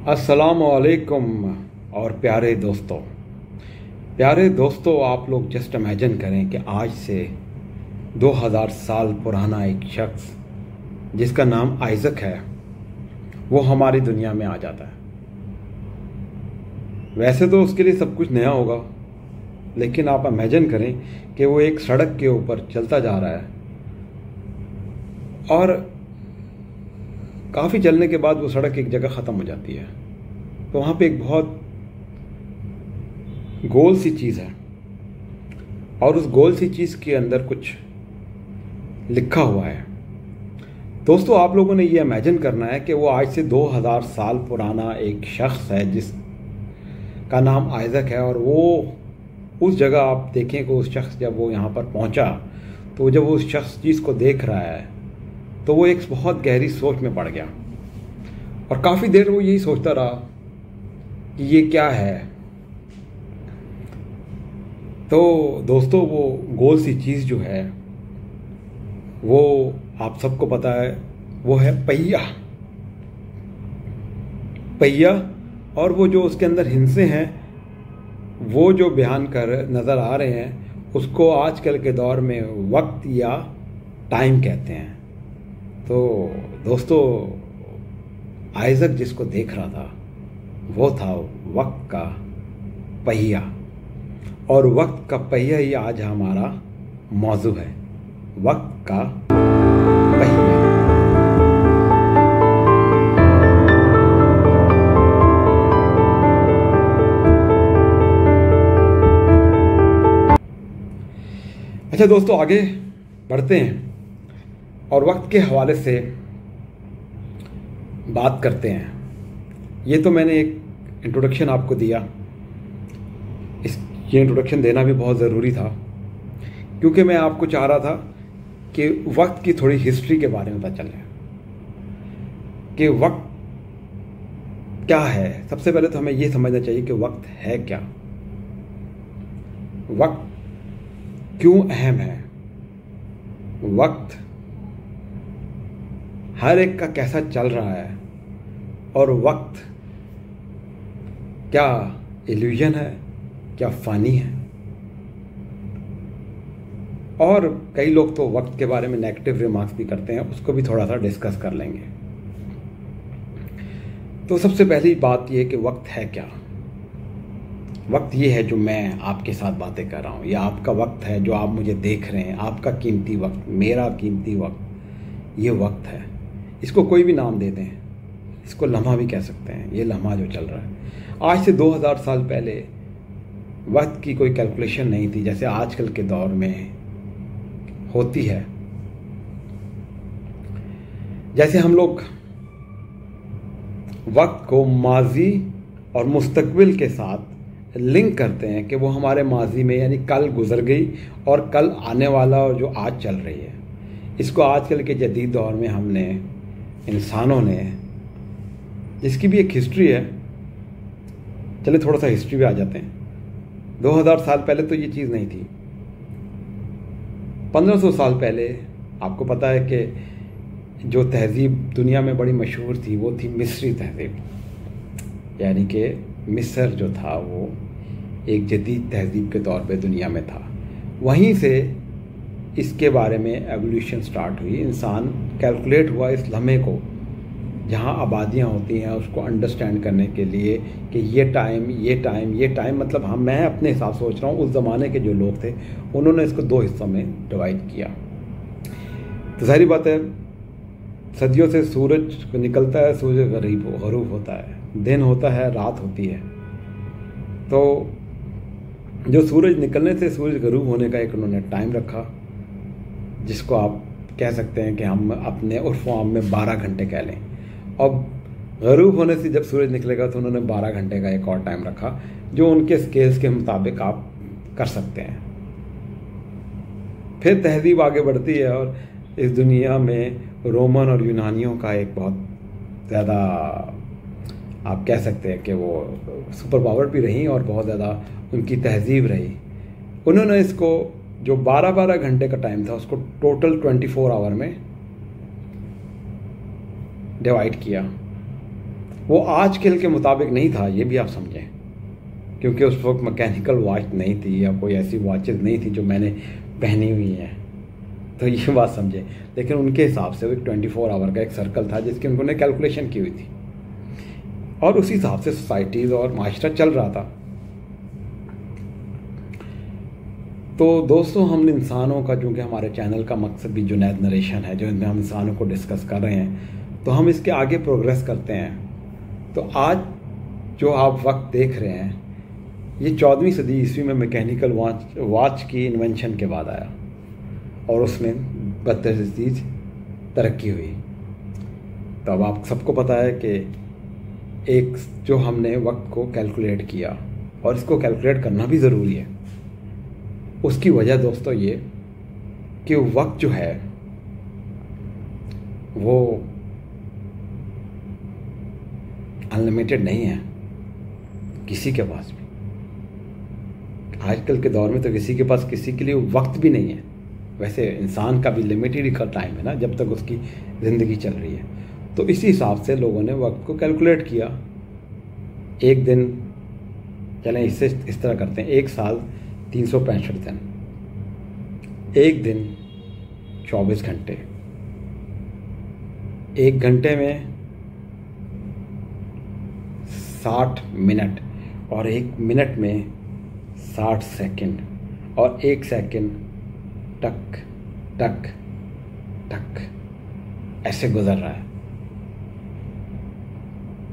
अस्सलाम वालेकुम। और प्यारे दोस्तों, आप लोग जस्ट इमेजिन करें कि आज से 2000 साल पुराना एक शख्स जिसका नाम आइज़क है वो हमारी दुनिया में आ जाता है। वैसे तो उसके लिए सब कुछ नया होगा, लेकिन आप इमेजिन करें कि वो एक सड़क के ऊपर चलता जा रहा है और काफ़ी चलने के बाद वो सड़क एक जगह ख़त्म हो जाती है। तो वहाँ पे एक बहुत गोल सी चीज़ है और उस गोल सी चीज़ के अंदर कुछ लिखा हुआ है। दोस्तों, आप लोगों ने ये इमेजिन करना है कि वो आज से 2000 साल पुराना एक शख्स है जिसका नाम आइज़क है, और वो उस जगह आप देखें कि उस शख्स जब वो यहाँ पर पहुँचा तो जब वो उस शख्स चीज़ को देख रहा है तो वो एक बहुत गहरी सोच में पड़ गया और काफ़ी देर वो यही सोचता रहा कि ये क्या है। तो दोस्तों, वो गोल सी चीज़ जो है वो आप सबको पता है, वो है पहिया। और वो जो उसके अंदर हिस्से हैं वो जो बयान कर नज़र आ रहे हैं उसको आजकल के दौर में वक्त या टाइम कहते हैं। तो दोस्तों, आइज़क जिसको देख रहा था वो था वक्त का पहिया, और वक्त का पहिया ही आज हमारा मौजू है, वक्त का पहिया। अच्छा दोस्तों, आगे बढ़ते हैं और वक्त के हवाले से बात करते हैं। ये तो मैंने एक इंट्रोडक्शन आपको दिया। ये इंट्रोडक्शन देना भी बहुत ज़रूरी था क्योंकि मैं आपको चाह रहा था कि वक्त की थोड़ी हिस्ट्री के बारे में पता चले कि वक्त क्या है। सबसे पहले तो हमें ये समझना चाहिए कि वक्त है क्या, वक्त क्यों अहम है, वक्त हर एक का कैसा चल रहा है, और वक्त क्या इल्यूजन है, क्या फ़ानी है। और कई लोग तो वक्त के बारे में नेगेटिव रिमार्क्स भी करते हैं, उसको भी थोड़ा सा डिस्कस कर लेंगे। तो सबसे पहली बात ये कि वक्त है क्या। वक्त ये है जो मैं आपके साथ बातें कर रहा हूँ, या आपका वक्त है जो आप मुझे देख रहे हैं, आपका कीमती वक्त, मेरा कीमती वक्त, ये वक्त है। इसको कोई भी नाम दे दें, इसको लम्हा भी कह सकते हैं। ये लम्हा जो चल रहा है, आज से 2000 साल पहले वक्त की कोई कैलकुलेशन नहीं थी जैसे आजकल के दौर में होती है। जैसे हम लोग वक्त को माजी और मुस्तकबिल के साथ लिंक करते हैं कि वो हमारे माजी में यानी कल गुजर गई और कल आने वाला और जो आज चल रही है। इसको आजकल के जदीद दौर में हमने, इंसानों ने, जिसकी भी एक हिस्ट्री है, चले थोड़ा सा हिस्ट्री पे आ जाते हैं। 2000 साल पहले तो ये चीज़ नहीं थी। 1500 साल पहले आपको पता है कि जो तहज़ीब दुनिया में बड़ी मशहूर थी वो थी मिस्री तहज़ीब, यानी कि मिस्र जो था वो एक जदीद तहज़ीब के तौर पे दुनिया में था। वहीं से इसके बारे में एवोल्यूशन स्टार्ट हुई। इंसान कैलकुलेट हुआ इस लम्हे को जहाँ आबादियाँ होती हैं उसको अंडरस्टैंड करने के लिए कि ये टाइम मतलब मैं अपने हिसाब से सोच रहा हूँ, उस ज़माने के जो लोग थे उन्होंने इसको 2 हिस्सों में डिवाइड किया। तो जाहिर बात है, सदियों से सूरज निकलता है, सूरज गरूब होता है, दिन होता है, रात होती है। तो जो सूरज निकलने से सूरज गरूब होने का एक उन्होंने टाइम रखा, जिसको आप कह सकते हैं कि हम अपने उर्फ़ आम में 12 घंटे कह लें। अब गरूब होने से जब सूरज निकलेगा तो उन्होंने 12 घंटे का एक और टाइम रखा जो उनके स्केल्स के मुताबिक आप कर सकते हैं। फिर तहज़ीब आगे बढ़ती है और इस दुनिया में रोमन और यूनानियों का एक बहुत ज़्यादा, आप कह सकते हैं कि वो सुपर पावर भी रही और बहुत ज़्यादा उनकी तहज़ीब रही। उन्होंने इसको जो 12-12 घंटे का टाइम था उसको टोटल 24 आवर में डिवाइड किया। वो आजकल के मुताबिक नहीं था, ये भी आप समझें, क्योंकि उस वक्त मैकेनिकल वॉच नहीं थी या कोई ऐसी वॉचेस नहीं थी जो मैंने पहनी हुई हैं, तो ये बात समझें। लेकिन उनके हिसाब से वो एक 24 आवर का एक सर्कल था जिसकी उन्होंने कैलकुलेशन की हुई थी, और उसी हिसाब से सोसाइटीज़ और माशरा चल रहा था। तो दोस्तों, हम इंसानों का, चूँकि हमारे चैनल का मकसद भी जुनैद नरेशन है, जो इनमें हम इंसानों को डिस्कस कर रहे हैं, तो हम इसके आगे प्रोग्रेस करते हैं। तो आज जो आप वक्त देख रहे हैं, ये 14वीं सदी ईस्वी में मैकेनिकल वॉच की इन्वेंशन के बाद आया, और उसमें बदतरीज तरक्की हुई। तो अब आप सबको पता है कि एक जो हमने वक्त को कैलकुलेट किया, और इसको कैलकुलेट करना भी ज़रूरी है। उसकी वजह दोस्तों ये कि वक्त जो है वो अनलिमिटेड नहीं है किसी के पास भी। आजकल के दौर में तो किसी के पास किसी के लिए वक्त भी नहीं है। वैसे इंसान का भी लिमिटेड ही टाइम है ना, जब तक उसकी ज़िंदगी चल रही है। तो इसी हिसाब से लोगों ने वक्त को कैलकुलेट किया। एक दिन, चलें इससे इस तरह करते हैं, एक साल 365 दिन, एक दिन 24 घंटे, एक घंटे में 60 मिनट, और एक मिनट में 60 सेकंड, और एक सेकंड टक टक टक ऐसे गुजर रहा है।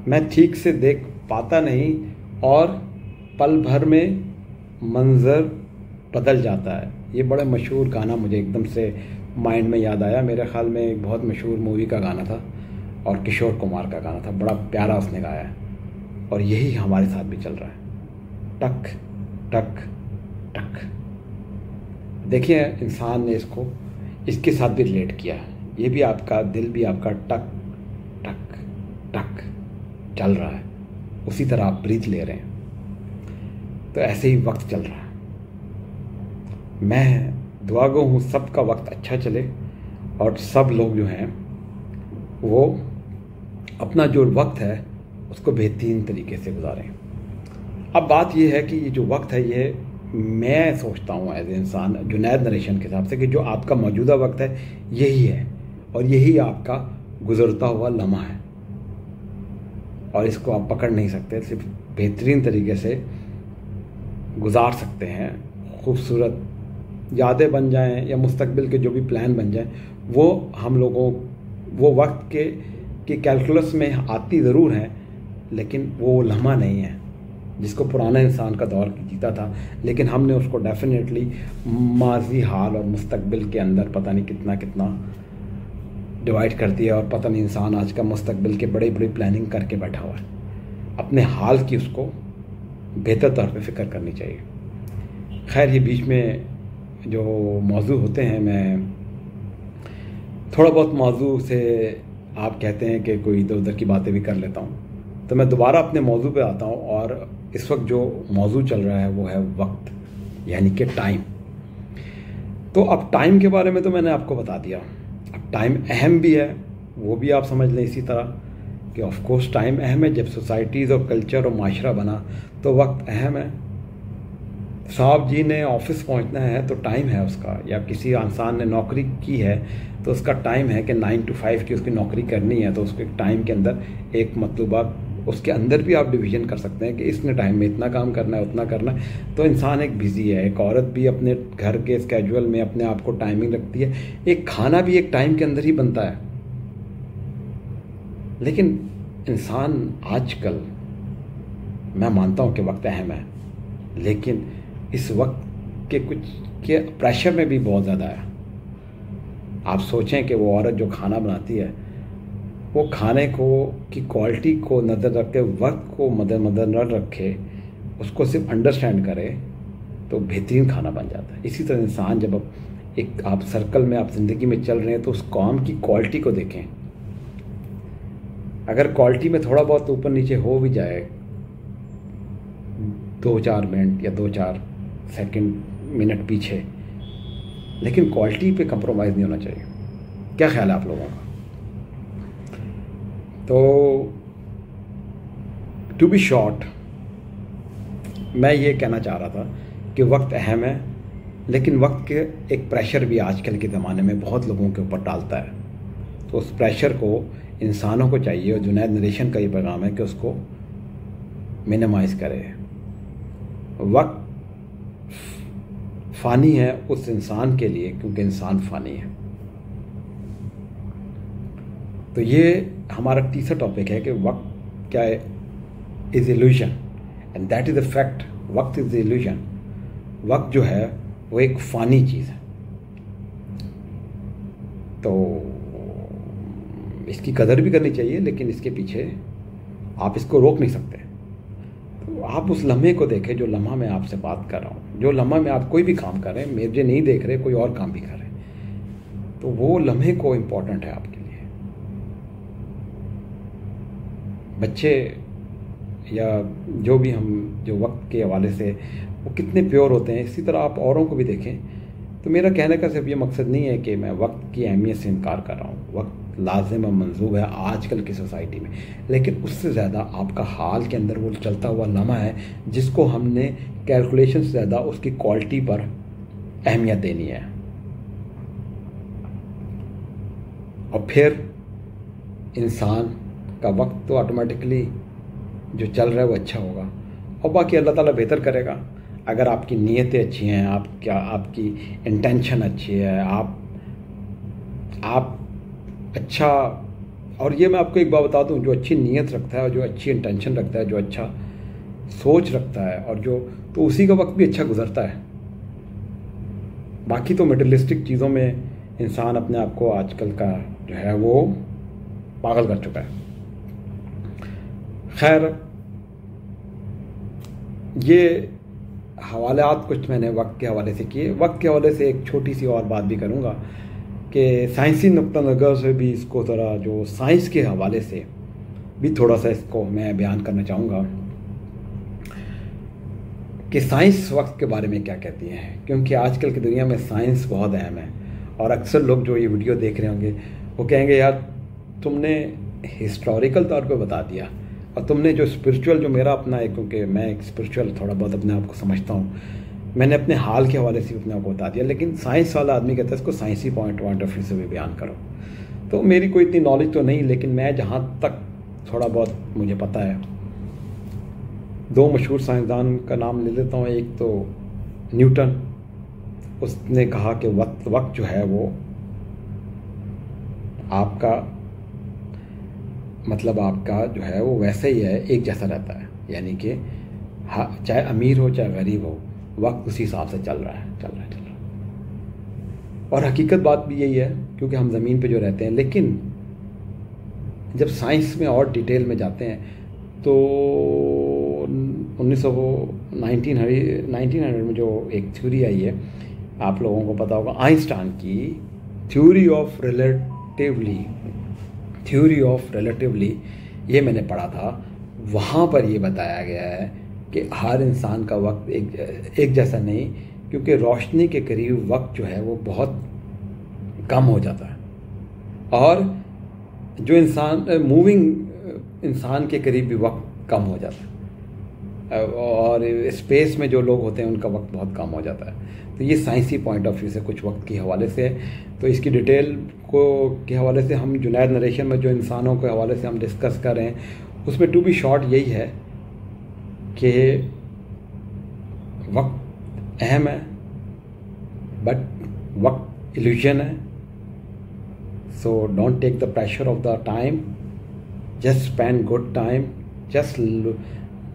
मैं ठीक से देख पाता नहीं, और पल भर में मंजर बदल जाता है। ये बड़ा मशहूर गाना मुझे एकदम से माइंड में याद आया। मेरे ख़्याल में एक बहुत मशहूर मूवी का गाना था, और किशोर कुमार का गाना था, बड़ा प्यारा उसने गाया है, और यही हमारे साथ भी चल रहा है, टक टक टक। देखिए, इंसान ने इसको इसके साथ भी रिलेट किया है। ये भी आपका दिल भी आपका टक टक टक चल रहा है, उसी तरह आप ब्रीथ ले रहे हैं। तो ऐसे ही वक्त चल रहा है। मैं दुआगो हूँ सबका वक्त अच्छा चले, और सब लोग जो हैं वो अपना जो वक्त है उसको बेहतरीन तरीके से गुजारें। अब बात ये है कि ये जो वक्त है, ये मैं सोचता हूँ एज इंसान, जुनैद नरेशन के हिसाब से, कि जो आपका मौजूदा वक्त है यही है, और यही आपका गुजरता हुआ लम्हा है, और इसको आप पकड़ नहीं सकते। सिर्फ बेहतरीन तरीके से गुजार सकते हैं। खूबसूरत यादें बन जाएं या मुस्तकबिल के जो भी प्लान बन जाएं, वो हम लोगों वो वक्त के कैलकुलस में आती ज़रूर हैं, लेकिन वो लम्हा नहीं है जिसको पुराना इंसान का दौर जीता था। लेकिन हमने उसको डेफिनेटली माजी, हाल और मुस्तकबिल के अंदर पता नहीं कितना कितना डिवाइड कर दिया, और पता नहीं इंसान आज का मुस्तकबिल के बड़ी बड़ी प्लानिंग करके बैठा हुआ है। अपने हाल की उसको बेहतर तौर पे फ़िक्र करनी चाहिए। खैर, ये बीच में जो मौजू होते हैं, मैं थोड़ा बहुत मौजू से, आप कहते हैं कि कोई इधर उधर की बातें भी कर लेता हूँ, तो मैं दोबारा अपने मौजू पे आता हूँ। और इस वक्त जो मौजू चल रहा है वो है वक्त, यानी कि टाइम। तो अब टाइम के बारे में तो मैंने आपको बता दिया। अब टाइम अहम भी है, वो भी आप समझ लें इसी तरह कि ऑफ कोर्स टाइम अहम है। जब सोसाइटीज़ और कल्चर और माशरा बना तो वक्त अहम है। साहब जी ने ऑफिस पहुंचना है तो टाइम है उसका, या किसी इंसान ने नौकरी की है तो उसका टाइम है कि 9 to 5 की उसकी नौकरी करनी है, तो उसके टाइम के अंदर एक मतलूबा, उसके अंदर भी आप डिवीज़न कर सकते हैं कि इसने टाइम में इतना काम करना है, उतना करना है। तो इंसान एक बिज़ी है। एक औरत भी अपने घर के स्केजुअल में अपने आप को टाइमिंग रखती है। एक खाना भी एक टाइम के अंदर ही बनता है। लेकिन इंसान आजकल, मैं मानता हूँ कि वक्त अहम है, लेकिन इस वक्त के कुछ के प्रेशर में भी बहुत ज़्यादा है। आप सोचें कि वो औरत जो खाना बनाती है, वो खाने को की क्वालिटी को नज़र रख के, वक्त को मद्देनज़र न रखे, उसको सिर्फ अंडरस्टैंड करे, तो बेहतरीन खाना बन जाता है। इसी तरह इंसान, जब एक आप सर्कल में आप ज़िंदगी में चल रहे हैं, तो उस काम की क्वालिटी को देखें। अगर क्वालिटी में थोड़ा बहुत ऊपर नीचे हो भी जाए, 2-4 मिनट या 2-4 मिनट पीछे, लेकिन क्वालिटी पे कंप्रोमाइज़ नहीं होना चाहिए। क्या ख्याल है आप लोगों का? तो टू बी शॉर्ट, मैं ये कहना चाह रहा था कि वक्त अहम है, लेकिन वक्त के एक प्रेशर भी आजकल के ज़माने में बहुत लोगों के ऊपर डालता है। तो उस प्रेशर को इंसानों को चाहिए, और जुनैद नरेशन का ये पैगाम है कि उसको मिनिमाइज़ करे। वक्त फ़ानी है उस इंसान के लिए, क्योंकि इंसान फ़ानी है। तो ये हमारा तीसरा टॉपिक है कि वक्त क्या है, is illusion and that is a fact. वक्त इज़ इल्यूजन। वक्त जो है वो एक फ़ानी चीज़ है, तो इसकी कदर भी करनी चाहिए, लेकिन इसके पीछे आप इसको रोक नहीं सकते। तो आप उस लम्हे को देखें जो लम्हा मैं आपसे बात कर रहा हूँ, जो लम्हा में आप कोई भी काम कर रहे हैं, मुझे नहीं देख रहे, कोई और काम भी कर रहे हैं, तो वो लम्हे को इम्पोर्टेंट है आपके लिए। बच्चे या जो भी हम जो वक्त के हवाले से वो कितने प्योर होते हैं, इसी तरह आप औरों को भी देखें। तो मेरा कहने का सिर्फ ये मकसद नहीं है कि मैं वक्त की अहमियत से इनकार कर रहा हूँ। वक्त लाजिम और मंजूब है आजकल की सोसाइटी में, लेकिन उससे ज़्यादा आपका हाल के अंदर वो चलता हुआ लम्हा है जिसको हमने कैलकुलेशन से ज़्यादा उसकी क्वालिटी पर अहमियत देनी है। और फिर इंसान का वक्त तो ऑटोमेटिकली जो चल रहा है वो अच्छा होगा, और बाकी अल्लाह ताला बेहतर करेगा। अगर आपकी नीयतें अच्छी हैं, आपकी इंटेंशन अच्छी है, आप अच्छा, और ये मैं आपको एक बात बता दूं, जो अच्छी नीयत रखता है और जो अच्छी इंटेंशन रखता है, जो अच्छा सोच रखता है, और जो तो उसी का वक्त भी अच्छा गुजरता है। बाकी तो मटेरियलिस्टिक चीज़ों में इंसान अपने आप को आजकल का जो है वो पागल कर चुका है। खैर, ये हवालात कुछ मैंने वक्त के हवाले से किए। वक्त के हवाले से एक छोटी सी और बात भी करूँगा कि साइंसी नुक्ता नज़र से भी इसको थोड़ा, जो साइंस के हवाले से भी थोड़ा सा इसको मैं बयान करना चाहूँगा कि साइंस वक्त के बारे में क्या कहती है, क्योंकि आजकल की दुनिया में साइंस बहुत अहम है। और अक्सर लोग जो ये वीडियो देख रहे होंगे वो कहेंगे, यार तुमने हिस्टोरिकल तौर पे बता दिया, और तुमने जो स्पिरिचुअल, जो मेरा अपना है, क्योंकि मैं एक स्पिरिचुअल थोड़ा बहुत अपने आप को समझता हूँ, मैंने अपने हाल के हवाले से अपने आप को बता दिया, लेकिन साइंस वाला आदमी कहता है इसको साइंसी पॉइंट ऑफ व्यू से भी बयान करो। तो मेरी कोई इतनी नॉलेज तो नहीं, लेकिन मैं जहाँ तक थोड़ा बहुत मुझे पता है, दो मशहूर साइंसदान का नाम ले लेता हूँ। एक तो न्यूटन, उसने कहा कि वक्त जो है वो आपका मतलब आपका जो है वो वैसे ही है, एक जैसा रहता है, यानी कि चाहे अमीर हो चाहे गरीब हो, वक्त उसी हिसाब से चल रहा है। और हकीकत बात भी यही है, क्योंकि हम ज़मीन पे जो रहते हैं। लेकिन जब साइंस में और डिटेल में जाते हैं तो 1900 में जो एक थ्योरी आई है, आप लोगों को पता होगा, आइंस्टाइन की थ्योरी ऑफ रिलेटिवली, ये मैंने पढ़ा था। वहाँ पर ये बताया गया है कि हर इंसान का वक्त एक जैसा नहीं, क्योंकि रोशनी के करीब वक्त जो है वो बहुत कम हो जाता है, और जो मूविंग इंसान के करीब भी वक्त कम हो जाता है, और स्पेस में जो लोग होते हैं उनका वक्त बहुत कम हो जाता है। तो ये साइंसी पॉइंट ऑफ व्यू से कुछ वक्त के हवाले से। तो इसकी डिटेल के हवाले से हम जुनैद नरेशन में जो इंसानों के हवाले से हम डिस्कस कर रहे हैं, उसमें टू बी शॉर्ट यही है कि वक्त अहम है, बट वक्त इल्यूजन है। So don't take the pressure of the time, just spend good time, just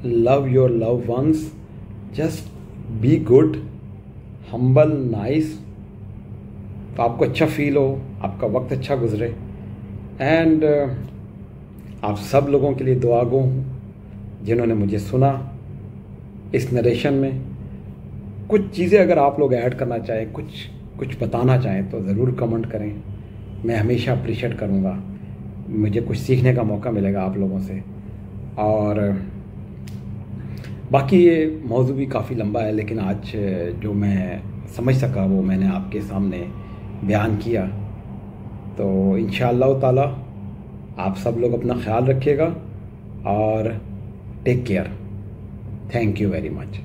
love your love ones, just be good, humble, nice, तो आपको अच्छा फील हो, आपका वक्त अच्छा गुजरे। एंड आप सब लोगों के लिए दुआ गो हूँ जिन्होंने मुझे सुना इस नरेशन में। कुछ चीज़ें अगर आप लोग ऐड करना चाहें, कुछ बताना चाहें, तो ज़रूर कमेंट करें। मैं हमेशा अप्रिशिएट करूँगा, मुझे कुछ सीखने का मौका मिलेगा आप लोगों से। और बाकी ये मौजू भी काफ़ी लंबा है, लेकिन आज जो मैं समझ सका वो मैंने आपके सामने बयान किया। तो इंशाअल्लाह ताला आप सब लोग अपना ख्याल रखिएगा, और take care, thank you very much.